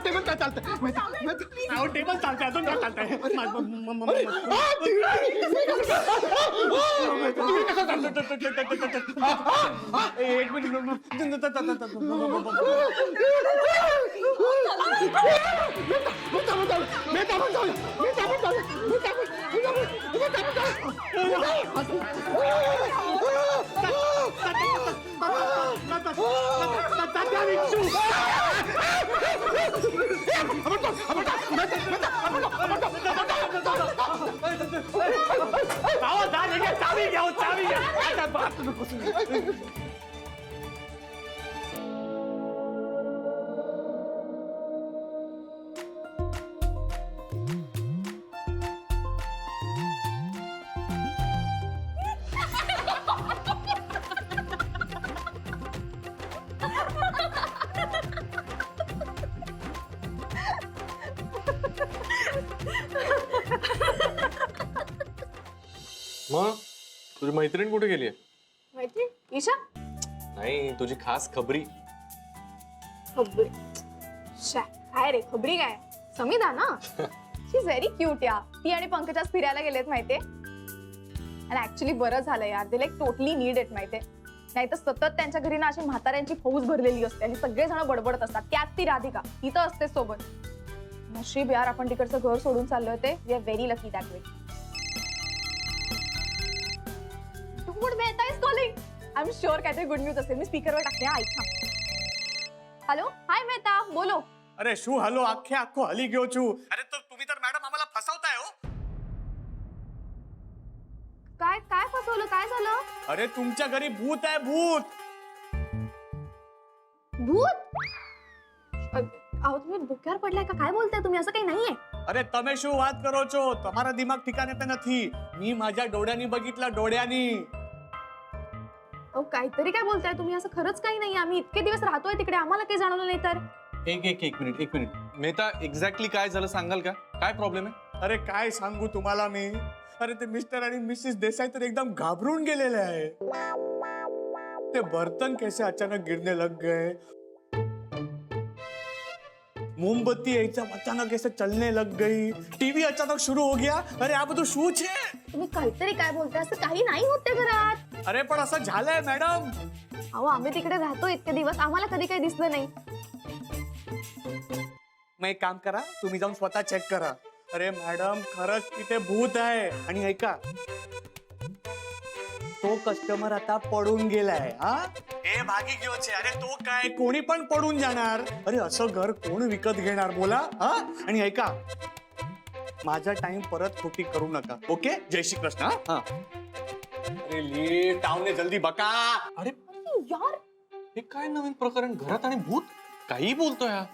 Table काय चालतंय? Table चालतंय, अजून काय चालतंय? एक मिनिट चावी घ्या, चावी घ्या. मग तुझी मैत्रीण कुठे गेली आहे? मैत्रीण ईशा? नाही, तुझी खास खबरी. खबरी? काय रे खबरी काय? समिधा ना? शी इज व्हेरी क्यूट या. ती आणि पंकजाच फिरायला गेलेत माहितीये. आणि ऍक्च्युली बरं झालं यार, दे लाईक टोटली नीड इट माहितीये. नाही तर सतत त्यांच्या घरी ना अशी म्हाताऱ्यांची फौज भरलेली असते आणि सगळेजण बडबडत असतात. त्यात ती राधिका ती तर असते सोबत. नशीब यार आपण तिकडचं घर सोडून चाललो होते. We are very lucky that way. Good Mehta is calling. I am sure काहीतरी गुड न्यूज असेल. मी स्पीकरवर टाकते. ऐक. हॅलो, हाय मेहता, बोलो. अरे शू हॅलो, आखो हली गयो छू. अरे तो तुम्ही तर मॅडम आम्हाला फसवताय हो. काय काय फसवलं? काय झालं? अरे तुमच्या घरी भूत आहे, भूत. भूत? अहो तुम्ही डोक्यावर पडलाय का? काय बोलताय तुम्ही? असं काही नाहीये. अरे તમે શું વાત કરો છો? તમારા દિમાગ ठिकाणे पे નથી. मी माझ्या डोळ्यांनी बघितलं, डोळ्यांनी. अहो काहीतरी काय बोलताय तुम्ही? असं खरंच काही नाही. आम्ही इतके दिवस राहतोय तिकडे, आम्हाला काही जाणवलं नाही तर. एक मिनिट. मेहता, एक्झॅक्टली काय झालं सांगाल का? काय प्रॉब्लेम आहे? अरे काय सांगू तुम्हाला मी. अरे ते मिस्टर आणि मिसेस देसाई तर एकदम घाबरून गेलेले आहे. ते बर्तन कैसे अचानक गिरने लग गए. मोमबत्ती एकदम अचानक ऐसे चलने लग गई. टीवी अचानक शुरू हो गया. अरे આ બધું શું છે? तुम्ही काहीतरी काय बोलताय? असं काही नाही होत त्या घरात. अरे पण असं झालंय मॅडम. अहो आम्ही तिकडे राहतो इतके दिवस, आम्हाला कधी काही दिसलं नाही. मग एक काम करा, तुम्ही जाऊन स्वतः चेक करा. अरे मॅडम खरंच तिथे भूत आहे. आणि ऐका, तो कस्टमर आता पडून गेलाय. हा हे भागी घेऊचे. अरे तो काय कोणी पण पडून जाणार. अरे असं घर कोण विकत घेणार बोला. हा आणि ऐका, माझा टाइम परत खोटी करू नका. ओके, जय श्री कृष्ण. हा अरे लेट आवने जल्दी बका. अरे यार हे काय नवीन प्रकरण? घरात आणि भूत? काही बोलतोय हा.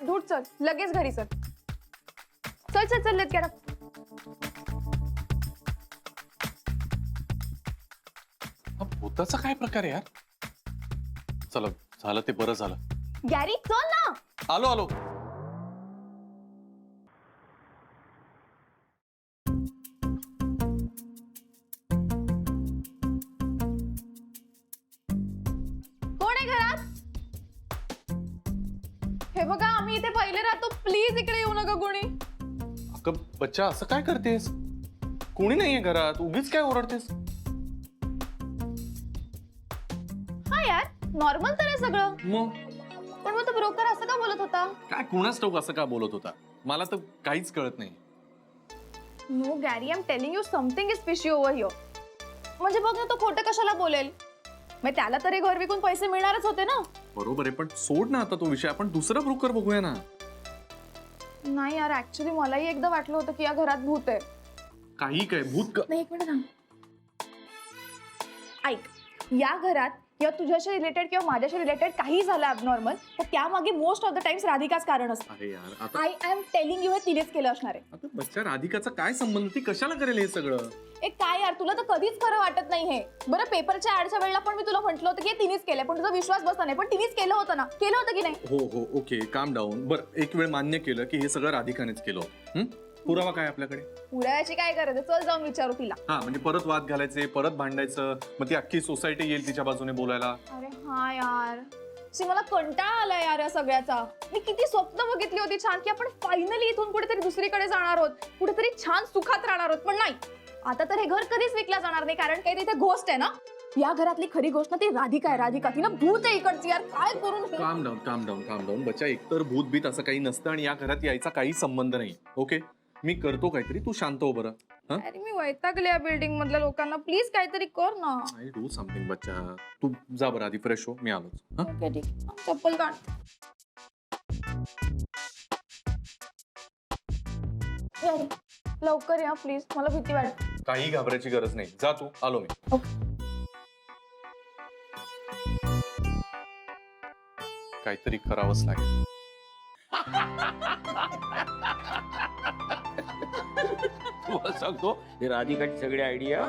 दूर चल, लगेच घरी चल. चल लेट गेट अप. भूताचा काय प्रकार आहे यार? चला, झालं ते बरं झालं. गॅरी चल ना. आलो. कोण आहे घरात? हे बघा आम्ही इथे पहिले राहतो. प्लीज इकडे येऊ नका कोणी. अगं बच्चा, असं काय करतेस? कोणी नाहीये घरात, उगीच काय ओरडतेस? हा यार नॉर्मल तर आहे सगळं. मग पण मग तो ब्रोकर असं का बोलत होता? काय कोणाच ठाऊक असं का बोलत होता? मला तर काहीच कळत नाही. No Gary, I am telling you something is fishy over here. म्हणजे बघ ना, तो खोटं कशाला बोलेल? मग त्याला तरी घर विकून पैसे मिळणारच होते ना. बरोबर आहे, पण सोड ना आता तो विषय. आपण दुसरा ब्रोकर बघूया ना. नाही यार, ऍक्च्युली मलाही एकदा वाटलं होतं की या घरात भूत आहे. काही काय भूत? नाही, एक मिनिट थांब. ऐक, या घरात किंवा तुझ्याशी रिलेटेड किंवा माझ्याशी रिलेटेड काही झालं ॲबनॉर्मल तर त्यामागे मोस्ट ऑफ द टाइम्स राधिकाच कारण असतं. अरे यार, आता आय एम टेलिंग यू, हे तिनेच केलं असणार आहे. आता बच्चा, राधिकाचा काय संबंध? ती कशाला करेल हे सगळं? एक काय यार, तुला तर कधीच खरं वाटत नाही हे. बरं, पेपरच्या ऍडच्या वेळेला पण मी तुला म्हटलं होतं की हे तिनेच केलंय, पण तुझा विश्वास बसला नाही. पण तिनेच केलं होतं ना, केलं होतं की नाही? हो, ओके, काम डाऊन. बरं, एक वेळ मान्य केलं की हे सगळं राधिकानेच केलं. पुरावा काय आपल्याकडे? पुराव्याची काय गरज आहे? चल जाऊन विचारू तिला. हा म्हणजे परत वाद घालायचे, परत भांडायचं, मग ती अख्खी सोसायटी येईल तिच्या बाजूने बोलायला. अरे हा यार, मला कंटाळा आला यार या सगळ्याचा. मी किती स्वप्न बघितली होती छान, की आपण फायनली इथून कुठेतरी दुसरीकडे जाणार आहोत, कुठेतरी छान सुखात राहणार आहोत. पण नाही, आता तर हे घर कधीच विकलं जाणार नाही, कारण काही तिथे घोस्ट आहे ना. या घरातली खरी गोष्ट ना ती राधिका आहे. राधिका तिला भूत आहे इकडची यार. काय करून काम डाऊन बच्चा. एकतर भूत बीत असं काही नसतं आणि या घरात यायचा काही संबंध नाही. ओके, मी करतो काहीतरी, तू शांत हो बरं. अरे मी वैतागले या बिल्डिंग मधल्या लोकांना. प्लीज काहीतरी कर ना. आय डू समथिंग बच्चा. तू जा बरं आधी फ्रेश हो, मी आलोच. ओके ठीक, चप्पल काढ. अरे, लवकर या प्लीज, मला भीती वाटते. काही घाबरायची गरज नाही. जा तू, आलो मी. ओके. काहीतरी करावंच लागेल. तुम्हाला सांगतो, हे राधिकाची सगळी आयडिया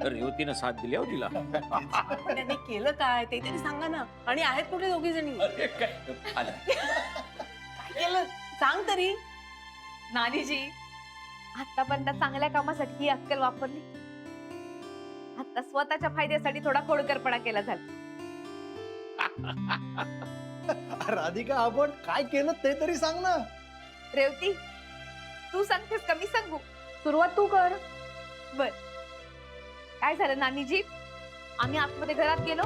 रेवतीनं साथ दिली हो तिला. पण त्यांनी केलं काय ते तरी सांगा ना. आणि आहेत कुठे दोघी जणी? अरे काय आलं. काय केलं सांग तरी. नानीजी, आतापर्यंत चांगल्या कामासाठी ही अक्कल वापरली, आता स्वतःच्या फायद्यासाठी थोडा खोडकरपणा केला झाला. राधिका, आपण काय केलं ते तरी सांग ना. रेवती, तू सांगतेस का मी सांगू? सुरुवात तू कर. बर, काय झालं नानीजी? आम्ही आतमध्ये घरात गेलो,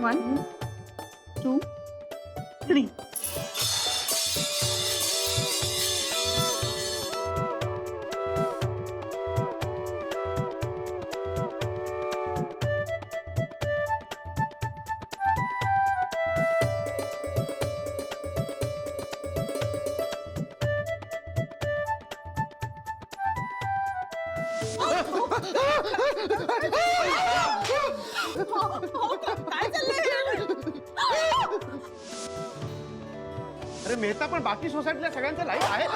वन टू थ्री. काय चाललंय? अरे मेहता, पण बाकी सोसायटीला सगळ्यांचं लाईफ आहे.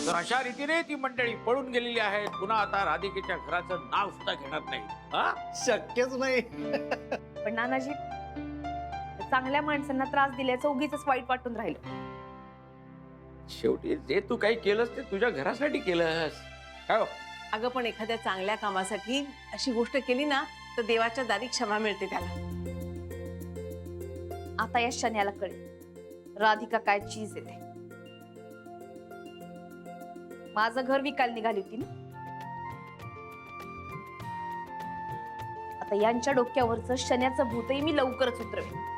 तर अशा रीतीने ती मंडळी पळून गेलेली आहेत. पुन्हा आता राधिकेच्या घराचं नाव सुद्धा घेणार नाही. हा, शक्यच नाही. पण नानाजी, चांगल्या माणसांना त्रास दिल्याचं उगीच वाईट वाटून राहिलं. शेवटी जे तू काही केलंस ते तुझ्या घरासाठी केलंस. काय हो? अगं पण एखाद्या चांगल्या कामासाठी अशी गोष्ट केली ना तर देवाच्या दारी क्षमा मिळते त्याला. आता या शन्याला कळेल राधिका काय चीज येते. माझं घर विकायला निघाली होती ना, आता यांच्या डोक्यावरचं शन्याचं भूतही मी लवकरच उतरवेन.